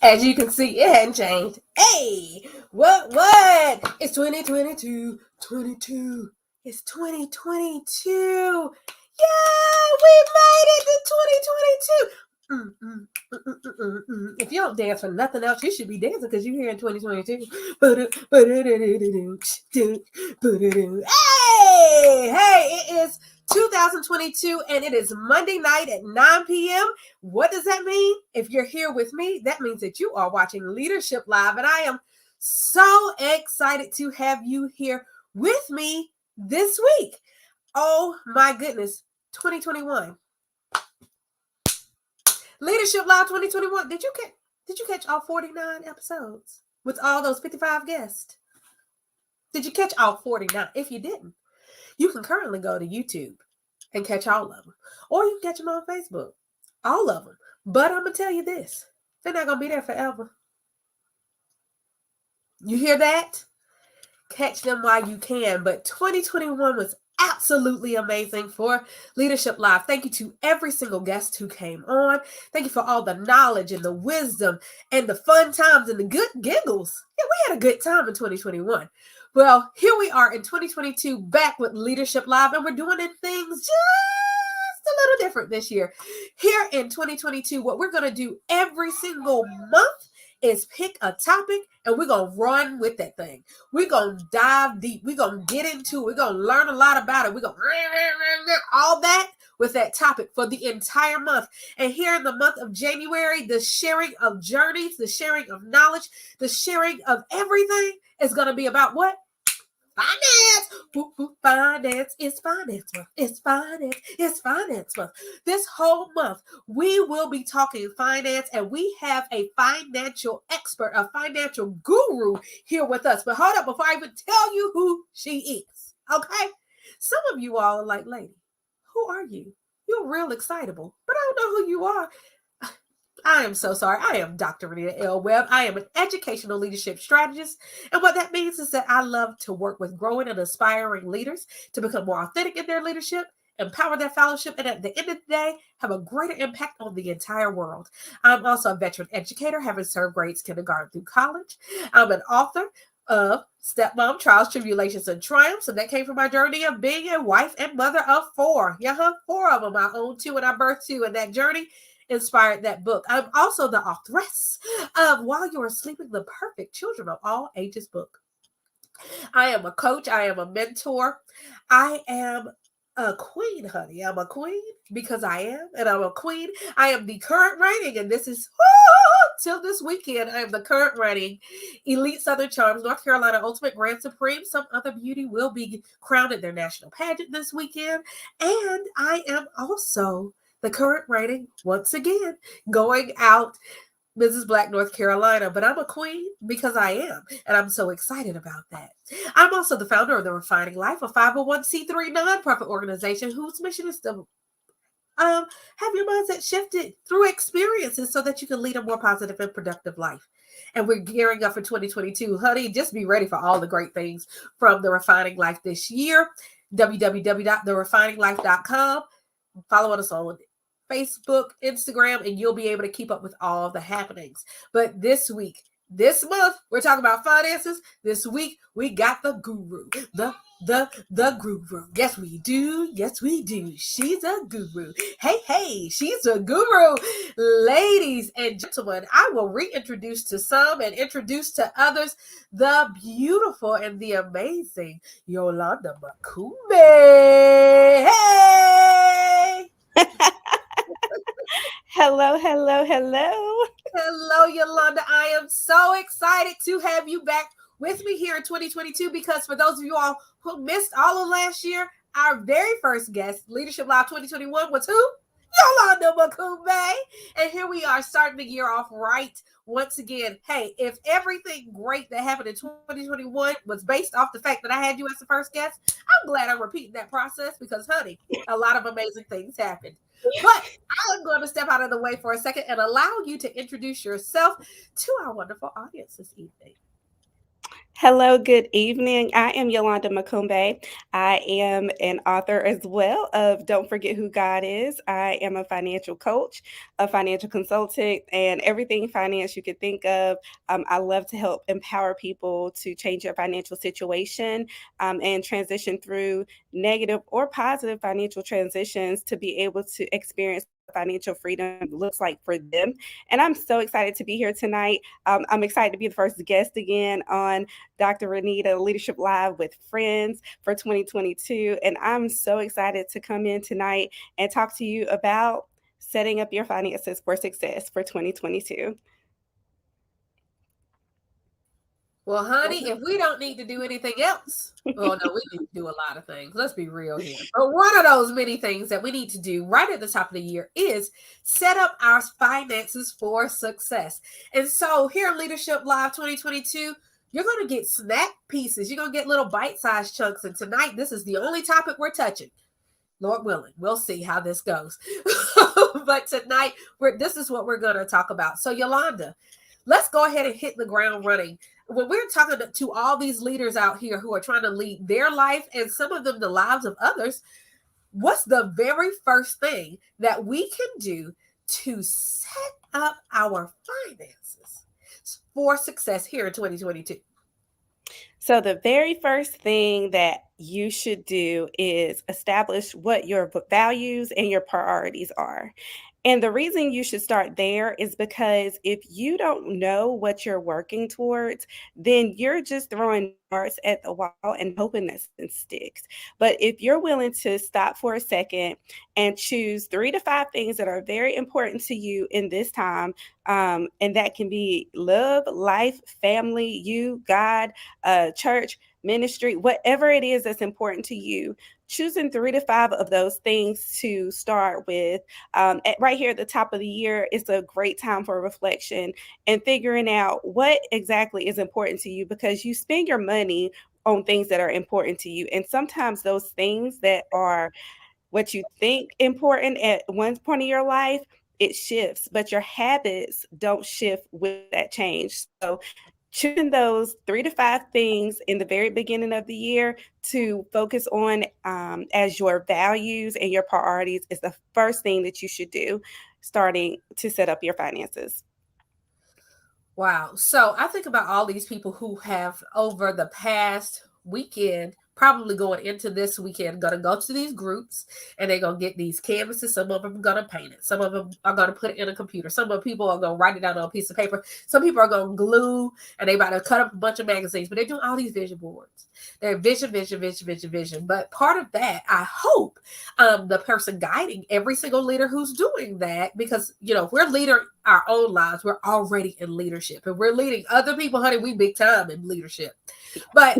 As you can see, it hadn't changed. Hey, what? It's 2022. 22. It's 2022. Yeah, we made it to 2022. If you don't dance for nothing else, you should be dancing because you're here in 2022. Hey, it is 2022 and it is Monday night at 9 p.m. What does that mean? If you're here with me, that means that you are watching Leadership Live, and I am so excited to have you here with me this week. Oh my goodness, 2021. Leadership Live 2021. Did you catch all 49 episodes with all those 55 guests? Did you catch all 49? If you didn't, you can currently go to YouTube and catch all of them, or you can catch them on Facebook, all of them. But I'm gonna tell you this: they're not gonna be there forever. You hear that? Catch them while you can. But 2021 was absolutely amazing for Leadership Live. Thank you to every single guest who came on. Thank you for all the knowledge and the wisdom and the fun times and the good giggles. Yeah, we had a good time in 2021. Well, here we are in 2022 back with Leadership Live, and we're doing things just a little different this year. Here in 2022, what we're going to do every single month is pick a topic and we're going to run with that thing. We're going to dive deep. We're going to get into it. We're going to learn a lot about it. We're going to all that with that topic for the entire month. And here in the month of January, the sharing of journeys, the sharing of knowledge, the sharing of everything is going to be about what? Finance. Finance is finance month. It's finance. It's finance month. This whole month, we will be talking finance, and we have a financial expert, a financial guru here with us. But hold up, before I even tell you who she is, okay? Some of you all are like, lady, who are you? You're real excitable, but I don't know who you are. I am so sorry. I am Dr. Renita L. Webb. I am an educational leadership strategist. And what that means is that I love to work with growing and aspiring leaders to become more authentic in their leadership, empower their fellowship, and at the end of the day, have a greater impact on the entire world. I'm also a veteran educator, having served grades kindergarten through college. I'm an author of Stepmom Trials, Tribulations, and Triumphs. And that came from my journey of being a wife and mother of 4. Yeah, 4 of them. I own 2 and I birthed 2. And that journey inspired that book. I'm also the authoress of While You're Sleeping, the Perfect Children of All Ages book. I am a coach. I am a mentor. I am a queen, honey. I'm a queen because I am, and I'm a queen. I am the current reigning, and this is till this weekend. I am the current reigning Elite Southern Charms, North Carolina Ultimate Grand Supreme. Some other beauty will be crowned at their national pageant this weekend, and I am also the current reigning, once again, going out Mrs. Black, North Carolina. But I'm a queen because I am, and I'm so excited about that. I'm also the founder of The Refining Life, a 501c3 nonprofit organization whose mission is to have your mindset shifted through experiences so that you can lead a more positive and productive life. And we're gearing up for 2022. Honey, just be ready for all the great things from The Refining Life this year. www.therefininglife.com. Follow us on Facebook, Instagram, and you'll be able to keep up with all the happenings. But this month, we're talking about finances. This week, we got the guru, the guru. Yes, we do. Yes, we do. She's a guru. Hey, she's a guru. Ladies and gentlemen, I will reintroduce to some and introduce to others the beautiful and the amazing Yolanda Mukombe. Hey! Hello. Hello, Yolanda. I am so excited to have you back with me here in 2022 because for those of you all who missed all of last year, our very first guest, Leadership Live 2021, was who? Yolanda Mukombe. And here we are starting the year off right once again. Hey, if everything great that happened in 2021 was based off the fact that I had you as the first guest, I'm glad I'm repeating that process because, honey, a lot of amazing things happened. But I'm going to step out of the way for a second and allow you to introduce yourself to our wonderful audience this evening. Hello, good evening. I am Yolanda Mukombe. I am an author as well of Don't Forget Who God Is. I am a financial coach, a financial consultant, and everything finance you could think of. I love to help empower people to change their financial situation and transition through negative or positive financial transitions to be able to experience financial freedom looks like for them. And I'm so excited to be here tonight. I'm excited to be the first guest again on Dr. Renita Leadership Live with Friends for 2022. And I'm so excited to come in tonight and talk to you about setting up your finances for success for 2022. Well, honey, if we don't need to do anything else, well, no, we need to do a lot of things. Let's be real here. But one of those many things that we need to do right at the top of the year is set up our finances for success. And so here in Leadership Live 2022, you're going to get snack pieces. You're going to get little bite-sized chunks. And tonight, this is the only topic we're touching. Lord willing, we'll see how this goes. But tonight, this is what we're going to talk about. So, Yolanda, let's go ahead and hit the ground running. When we're talking to all these leaders out here who are trying to lead their life and some of them the lives of others, what's the very first thing that we can do to set up our finances for success here in 2022? So, the very first thing that you should do is establish what your values and your priorities are. And the reason you should start there is because if you don't know what you're working towards, then you're just throwing darts at the wall and hoping that something sticks. But if you're willing to stop for a second and choose 3 to 5 things that are very important to you in this time, and that can be love, life, family, you, God, church, ministry, whatever it is that's important to you, choosing 3 to 5 of those things to start with. Right here at the top of the year, it's a great time for reflection and figuring out what exactly is important to you because you spend your money on things that are important to you. And sometimes those things that are what you think important at one point of your life, it shifts, but your habits don't shift with that change. So choosing those 3 to 5 things in the very beginning of the year to focus on as your values and your priorities is the first thing that you should do starting to set up your finances. Wow. So I think about all these people who have over the past weekend, probably going into this weekend, going to go to these groups and they're going to get these canvases. Some of them are going to paint it. Some of them are going to put it in a computer. Some of the people are going to write it down on a piece of paper. Some people are going to glue and they about to cut up a bunch of magazines, but they're doing all these vision boards. They're vision, vision, vision, vision, vision. But part of that, I hope the person guiding every single leader who's doing that, because if we're leading our own lives, we're already in leadership and we're leading other people, honey, we big time in leadership. But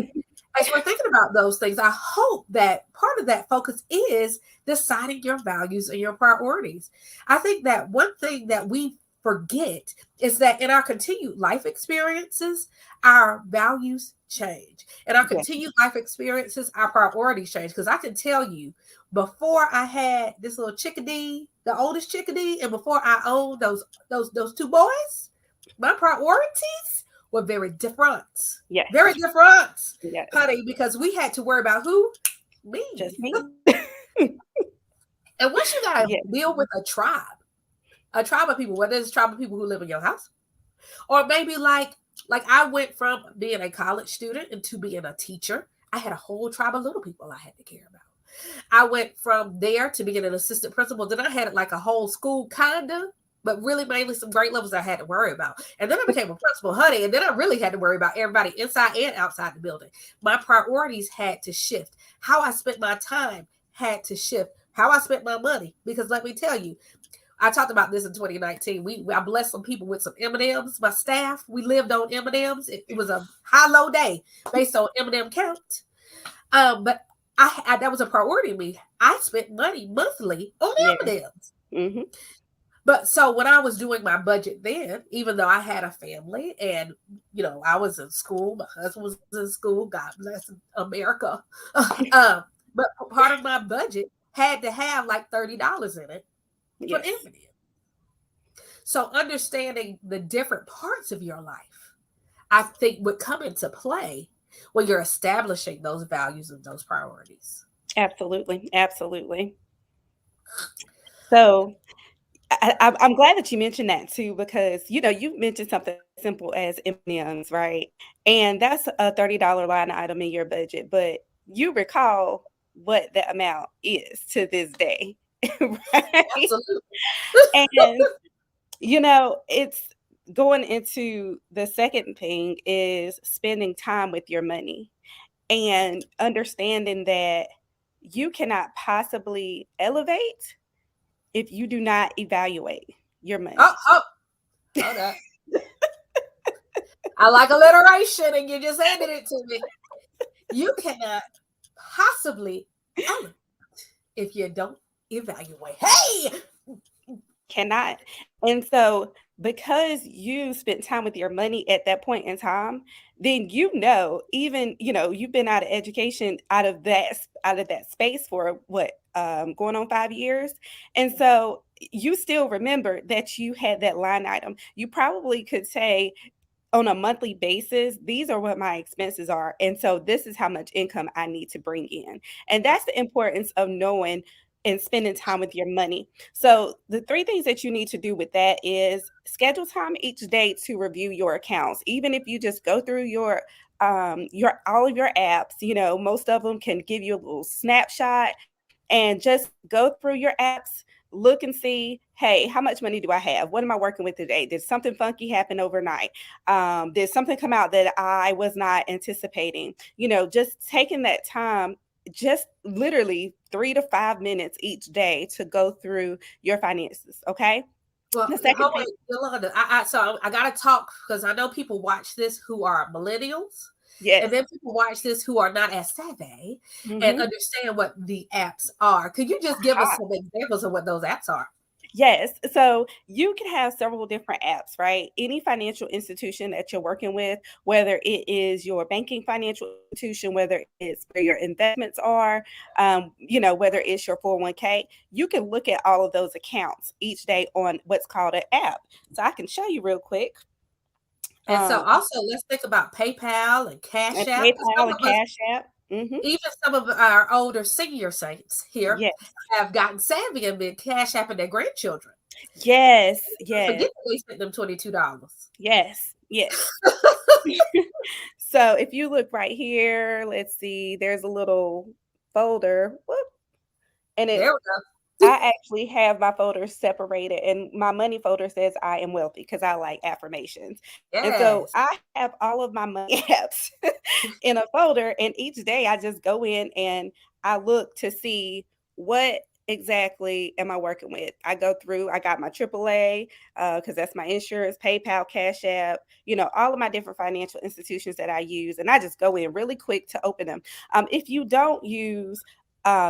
as we're thinking about those things, I hope that part of that focus is deciding your values and your priorities. I think that one thing that we forget is that in our continued life experiences, our values change. In our Yeah. continued life experiences, our priorities change. Because I can tell you, before I had this little chickadee, the oldest chickadee, and before I owned those 2 boys, my priorities were very different. Yes. Very different, Yes. honey, because we had to worry about who? Me. Just me. And once you got to Yes. deal with a tribe of people, whether it's a tribe of people who live in your house, or maybe like I went from being a college student into being a teacher. I had a whole tribe of little people I had to care about. I went from there to being an assistant principal. Then I had like a whole school kinda, but really mainly some grade levels I had to worry about. And then I became a principal, honey, and then I really had to worry about everybody inside and outside the building. My priorities had to shift. How I spent my time had to shift. How I spent my money, because let me tell you, I talked about this in 2019. I blessed some people with some M&Ms. My staff, we lived on M&Ms. It was a high-low day based on M&M count. But I that was a priority to me. I spent money monthly on Yeah. M&Ms. Hmm. But so when I was doing my budget then, even though I had a family and I was in school, my husband was in school, God bless America. um, but part of my budget had to have like $30 in it for Yes. M&Ms. So understanding the different parts of your life, I think would come into play when you're establishing those values and those priorities. Absolutely. Absolutely. So I'm glad that you mentioned that too, because you mentioned something as simple as M&Ms, right? And that's a $30 line item in your budget, but you recall what the amount is to this day, right? Absolutely. And it's going into the second thing is spending time with your money and understanding that you cannot possibly elevate if you do not evaluate your Oh, money. oh, hold up. I like alliteration, and you just handed it to me. You cannot possibly elevate if you don't evaluate. Hey, Cannot. And so because you spent time with your money at that point in time, then even you've been out of education out of that space for what going on 5 years. And so you still remember that you had that line item. You probably could say, on a monthly basis, these are what my expenses are. And so this is how much income I need to bring in. And that's the importance of knowing and spending time with your money. So the three things that you need to do with that is schedule time each day to review your accounts. Even if you just go through your all of your apps, most of them can give you a little snapshot and just go through your apps, look and see, hey, how much money do I have? What am I working with today? Did something funky happen overnight? Did something come out that I was not anticipating? Just taking that time, just literally 3 to 5 minutes each day to go through your finances. Okay. well, The second hold on, thing, Yolanda. I gotta talk because I know people watch this who are millennials, and yes. then people watch this who are not as savvy and Hmm. understand what the apps are. Could you just give us some examples of what those apps are? Yes. So you can have several different apps, right? Any financial institution that you're working with, whether it is your banking financial institution, whether it's where your investments are, whether it's your 401k, you can look at all of those accounts each day on what's called an app. So I can show you real quick. And so, Um, also, let's think about PayPal and Cash and App. 'Cause PayPal some and of us, Cash App. Hmm. even some of our older senior saints here, Yes. have gotten savvy and been Cash Apping their grandchildren. Yes. Forget Yes. that they sent them $22. Yes. Yes. So if you look right here, let's see, there's a little folder. Whoop, and There we go. I actually have my folders separated, and my money folder says I am wealthy because I like affirmations. And so Yes. I have all of my money apps in a folder, and each day I just go in and I look to see what exactly am I working with. I go through, I got my AAA because that's my insurance, PayPal, Cash App, all of my different financial institutions that I use, and I just go in really quick to open them. If you don't use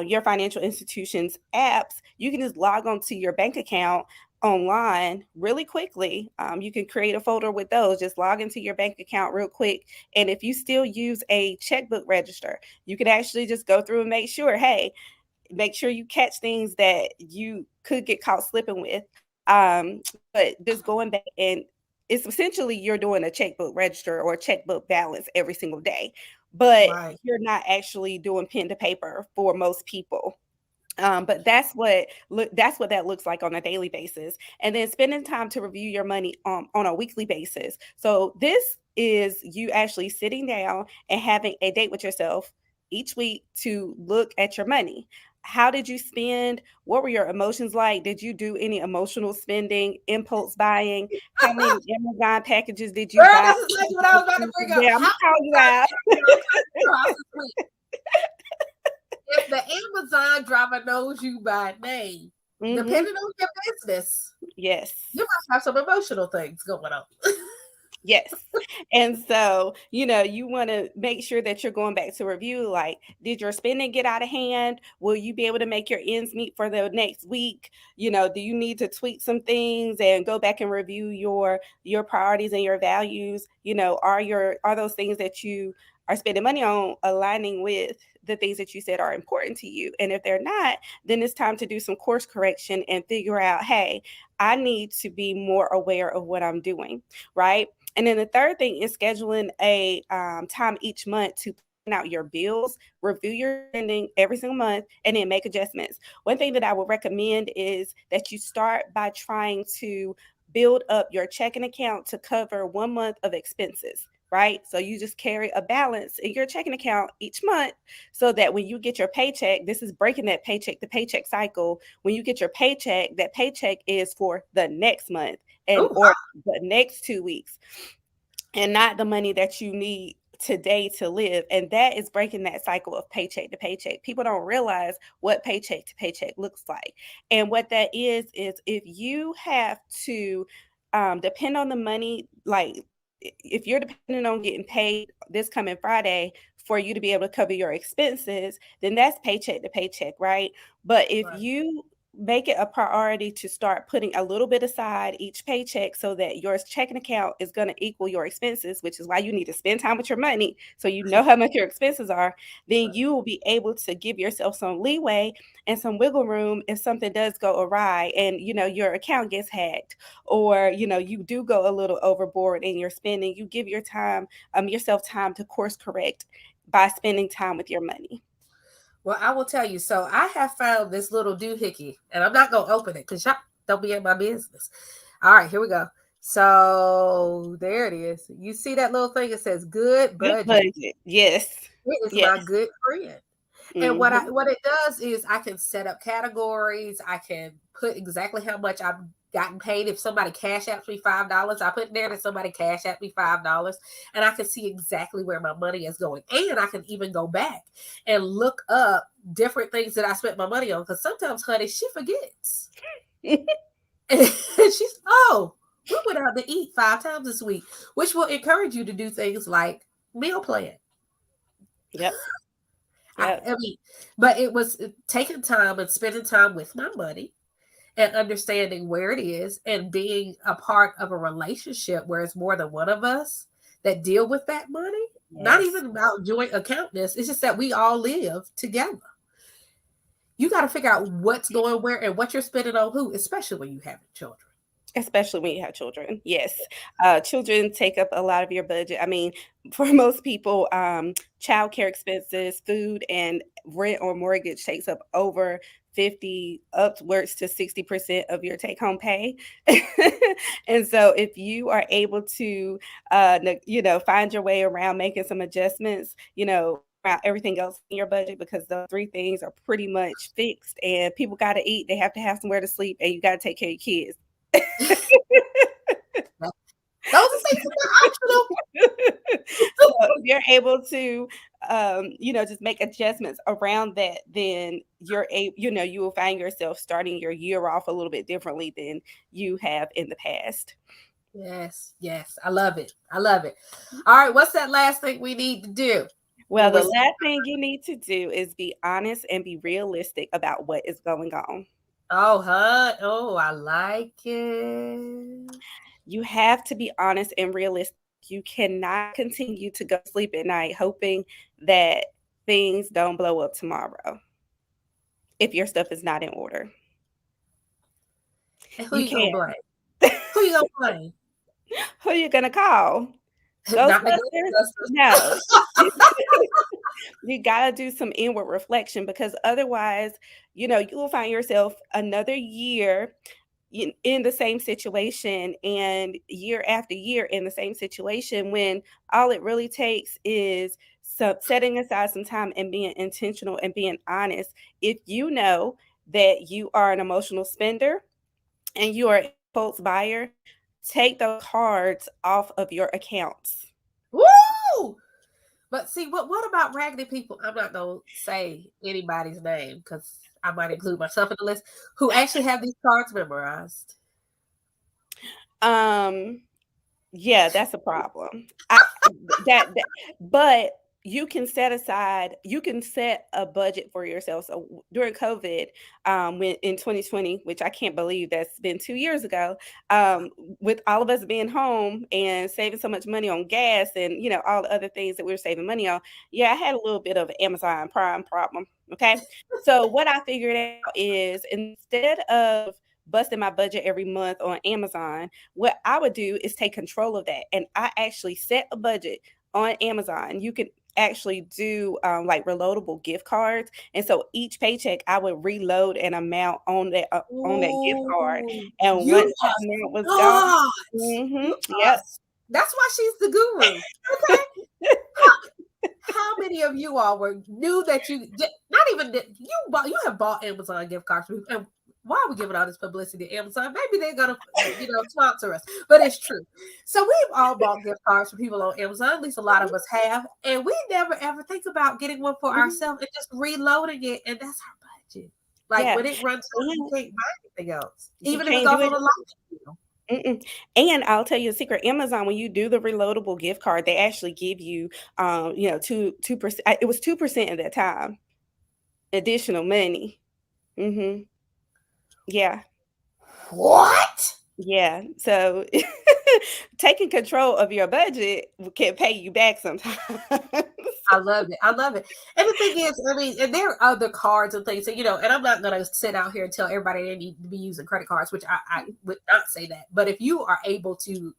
your financial institution's apps, you can just log on to your bank account online really quickly. You can create a folder with those. Just log into your bank account real quick. And if you still use a checkbook register, you can actually just go through and make sure you catch things that you could get caught slipping with. But just going back, and it's essentially you're doing a checkbook register or a checkbook balance every single day, but Right. you're not actually doing pen to paper for most people. But that's what that looks like on a daily basis, and then spending time to review your money on a weekly basis. So this is you actually sitting down and having a date with yourself each week to look at your money. How did you spend? What were your emotions like? Did you do any emotional spending, impulse buying? How many Amazon packages did you Girl, buy? this is exactly what I was about to bring up. Yeah, I'm How gonna call many you times out. have you come to your house this week? If the Amazon driver knows you by name, Hmm. depending on your business, Yes. you must have some emotional things going on. Yes. And so, you want to make sure that you're going back to review, like, did your spending get out of hand? Will you be able to make your ends meet for the next week? Do you need to tweak some things and go back and review your priorities and your values? Are those things that you are spending money on aligning with the things that you said are important to you? And if they're not, then it's time to do some course correction and figure out, hey, I need to be more aware of what I'm doing, right? And then the third thing is scheduling a time each month to plan out your bills, review your spending every single month, and then make adjustments. One thing that I would recommend is that you start by trying to build up your checking account to cover 1 month of expenses. Right. So you just carry a balance in your checking account each month so that when you get your paycheck, this is breaking that paycheck to paycheck cycle. When you get your paycheck, that paycheck is for the next month and Oh, or the next 2 weeks and not the money that you need today to live. And that is breaking that cycle of paycheck to paycheck. People don't realize what paycheck to paycheck looks like. And what that is if you have to depend on the money, like if you're depending on getting paid this coming Friday for you to be able to cover your expenses, then that's paycheck to paycheck, right? But if right. you make it a priority to start putting a little bit aside each paycheck so that your checking account is going to equal your expenses, which is why you need to spend time with your money so you know how much your expenses are, then Right. you will be able to give yourself some leeway and some wiggle room if something does go awry and your account gets hacked or you do go a little overboard in your spending. You give yourself time to course correct by spending time with your money. Well, I will tell you. So I have found this little doohickey, and I'm not gonna open it because y'all don't be in my business. All right, here we go. So there it is. You see that little thing? It says "good Good budget." budget. Yes. It is Yes. my good friend. And Mhm. what it does is I can set up categories. I can put exactly how much I've gotten paid. If somebody cash apps me $5, I put in there that somebody cash app me $5, and I can see exactly where my money is going. And I can even go back and look up different things that I spent my money on. Because sometimes, honey, she forgets, and she's we went out to eat 5 times this week, which will encourage you to do things like meal plan. Yep. Yep. I mean, but it was taking time and spending time with my money and understanding where it is and being a part of a relationship where it's more than one of us that deal with that money. Not Yes. even about joint accountness. It's just that we all live together. You got to figure out what's going where and what you're spending on who, especially when you have children. Especially when you have children. Yes. Children take up a lot of your budget. I mean, for most people, childcare expenses, food, and rent or mortgage takes up over 50 upwards to 60% of your take home pay. And so if you are able to find your way around making some adjustments, around everything else in your budget, because those three things are pretty much fixed and people got to eat, they have to have somewhere to sleep, and you got to take care of your kids. Those are things that are optional. So if you're able to, just make adjustments around that, then you will find yourself starting your year off a little bit differently than you have in the past. Yes, yes. I love it. I love it. All right, what's that last thing we need to do Well, when the we're last thing you need to do is be honest and be realistic about what is going on. Oh, huh. Oh, I like it. You have to be honest and realistic. You cannot continue to go to sleep at night hoping that things don't blow up tomorrow if your stuff is not in order. And who You you gonna can't. blame? Who you gonna blame? Who you gonna call? Not the Ghostbusters? No. Ghostbusters. You gotta do some inward reflection because otherwise, you will find yourself another year in the same situation and year after year in the same situation when all it really takes is setting aside some time and being intentional and being honest. If you know that you are an emotional spender and you are an impulse buyer, take those cards off of your accounts. Woo! But see, what about raggedy people? I'm not gonna say anybody's name because I might include myself in the list who actually have these cards memorized. Um, yeah, that's a problem. That but you can set a budget for yourself. So during COVID, when in 2020, which I can't believe that's been 2 years ago, with all of us being home and saving so much money on gas and all the other things that we were saving money on, yeah, I had a little bit of an Amazon Prime problem. Okay. So what I figured out is instead of busting my budget every month on Amazon, what I would do is take control of that. And I actually set a budget on Amazon. You can actually do like reloadable gift cards. And so each paycheck, I would reload an amount on that gift card. Ooh, And once you that are amount was gone, smart. You are. yep. That's why she's the guru. Okay. How many of you all were knew that you not even that you have bought Amazon gift cards and why are we giving all this publicity to Amazon? Maybe they're gonna sponsor us, but it's true. So we've all bought gift cards for people on Amazon. At least a lot of us have, and we never ever think about getting one for Mhm. ourselves and just reloading it, and that's our budget. Like Yeah. when it runs out, you And can't buy anything else, you even if it can't goes do on it. a light bill. Mm-mm. And I'll tell you a secret. Amazon, when you do the reloadable gift card, they actually give you, 2%. It was 2% at that time, additional money. Hmm. Yeah, What? yeah. So taking control of your budget can pay you back sometimes. I love it. I love it. And the thing is, I mean, and there are other cards and things, and I'm not going to sit out here and tell everybody they need to be using credit cards, which I would not say that. But if you are able to,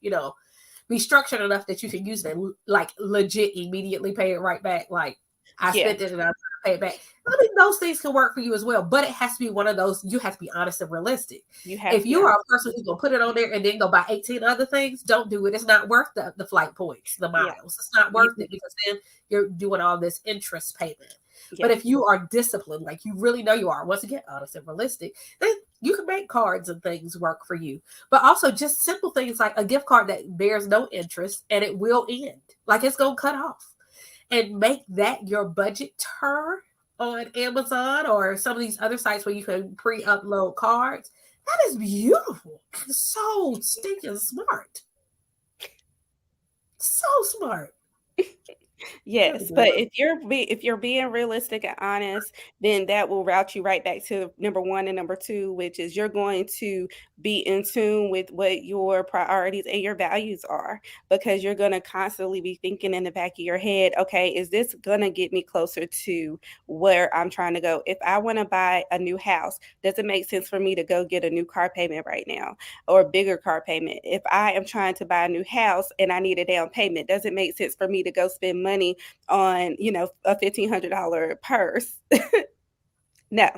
be structured enough that you can use it like legit immediately pay it right back, like I Yeah, spent it and I'm trying to pay it back. I mean, those things can work for you as well, but it has to be one of those. You have to be honest and realistic. you have If to be you are honest. a person who's gonna put it on there and then go buy 18 other things, don't do it. It's not worth the flight points, the Yeah, miles. It's not you, worth it because then you're doing all this interest payment. But yes, if you are disciplined, like you really know you are, once again, honest and realistic, then you can make cards and things work for you. But also just simple things like a gift card that bears no interest and it will end. Like it's gonna cut off. And make that your budget turn on Amazon or some of these other sites where you can pre-upload cards. That is beautiful. So stinking smart. So smart. Good yes. But Lord. if you're being realistic and honest, then that will route you right back to number one and number two, which is you're going to be in tune with what your priorities and your values are, because you're going to constantly be thinking in the back of your head, okay, is this going to get me closer to where I'm trying to go? If I want to buy a new house, does it make sense for me to go get a new car payment right now or a bigger car payment? If I am trying to buy a new house and I need a down payment, does it make sense for me to go spend money on, a $1,500 purse? No,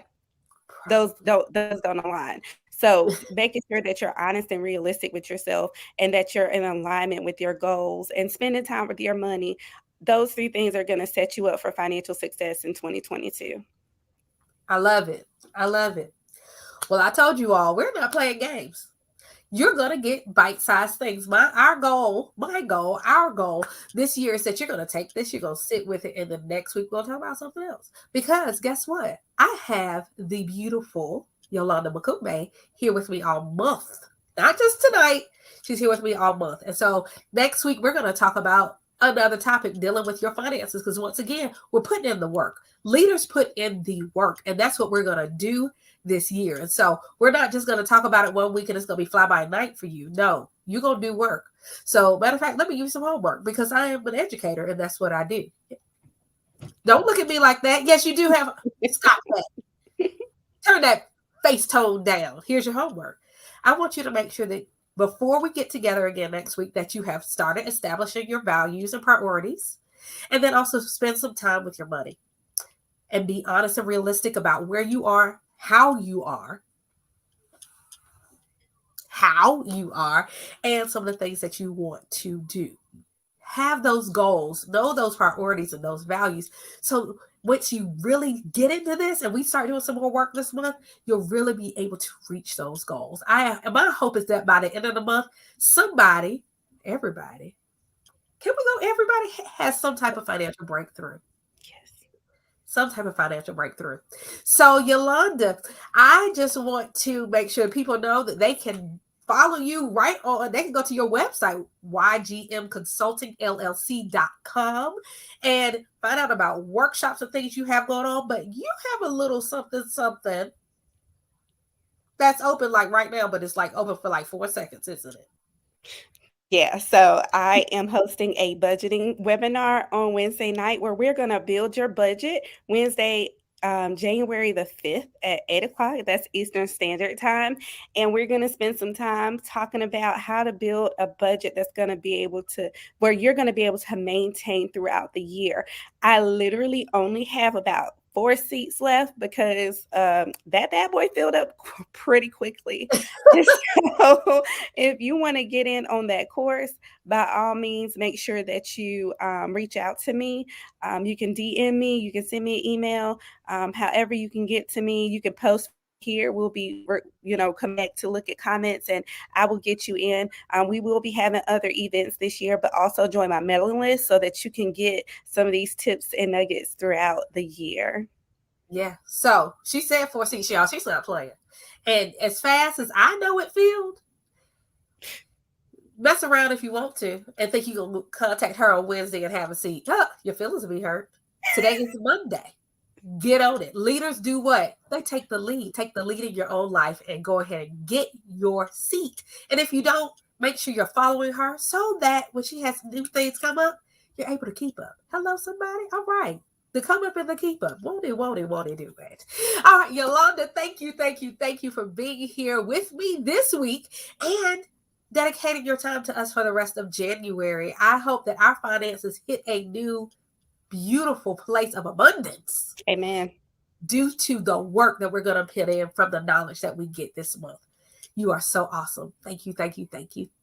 those don't align. So making sure that you're honest and realistic with yourself and that you're in alignment with your goals and spending time with your money, those three things are going to set you up for financial success in 2022. I love it. I love it. Well, I told you all, we're not playing games. You're gonna get bite-sized things. Our goal this year is that you're gonna take this, you're gonna sit with it, and the next week we'll talk about something else. Because guess what? I have the beautiful Yolanda Mukombe here with me all month. Not just tonight. She's here with me all month. And so next week we're gonna talk about another topic dealing with your finances. Because once again, we're putting in the work. Leaders put in the work, and that's what we're gonna do this year. And so we're not just going to talk about it one week and it's going to be fly by night for you. No, you're going to do work. So, matter of fact, let me give you some homework because I am an educator and that's what I do. Don't look at me like that. Yes, you do have. Stop that. Turn that face tone down. Here's your homework. I want you to make sure that before we get together again next week, that you have started establishing your values and priorities, and then also spend some time with your money and be honest and realistic about where you are, how you are, and some of the things that you want to do. Have those goals, know those priorities and those values. So once you really get into this and we start doing some more work this month, you'll really be able to reach those goals. My hope is that by the end of the month, everybody, can we go? Everybody has some type of financial breakthrough. Yes. Some type of financial breakthrough. So, Yolanda, I just want to make sure people know that they can follow you right on. They can go to your website, ygmconsultingllc.com, and find out about workshops and things you have going on. But you have a little something that's open like right now, but it's like open for like 4 seconds, isn't it? Yeah, so I am hosting a budgeting webinar on Wednesday night where we're going to build your budget. Wednesday January the 5th at 8 o'clock. That's Eastern Standard Time. And we're going to spend some time talking about how to build a budget that's going to be able to, where you're going to be able to maintain throughout the year. I literally only have about 4 seats left because that bad boy filled up pretty quickly. So if you want to get in on that course, by all means, make sure that you reach out to me. You can DM me, you can send me an email. However you can get to me, you can post here. We'll be, come back to look at comments and I will get you in. We will be having other events this year, but also join my mailing list so that you can get some of these tips and nuggets throughout the year. Yeah. So she said 4 seats, y'all. She's not playing. And as fast as I know it filled, mess around if you want to and think you can contact her on Wednesday and have a seat. Huh, your feelings will be hurt. Today is Monday. Get on it. Leaders do what? They take the lead. Take the lead in your own life and go ahead and get your seat. And if you don't, make sure you're following her so that when she has new things come up, you're able to keep up. Hello, somebody? All right. The come up and the keep up. Won't it do it? All right, Yolanda, thank you for being here with me this week and dedicating your time to us for the rest of January. I hope that our finances hit a new beautiful place of abundance. Amen. Due to the work that we're going to put in from the knowledge that we get this month. You are so awesome. Thank you. Thank you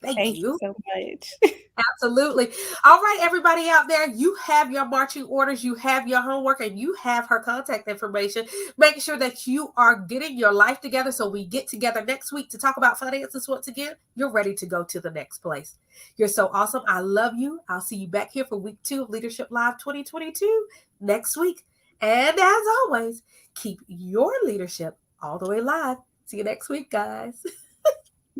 so much. Absolutely. All right, everybody out there, you have your marching orders, you have your homework, and you have her contact information. Make sure that you are getting your life together so we get together next week to talk about finances once again. You're ready to go to the next place. You're so awesome. I love you. I'll see you back here for week 2 of Leadership Live 2022 next week. And as always, keep your leadership all the way live. See you next week, guys.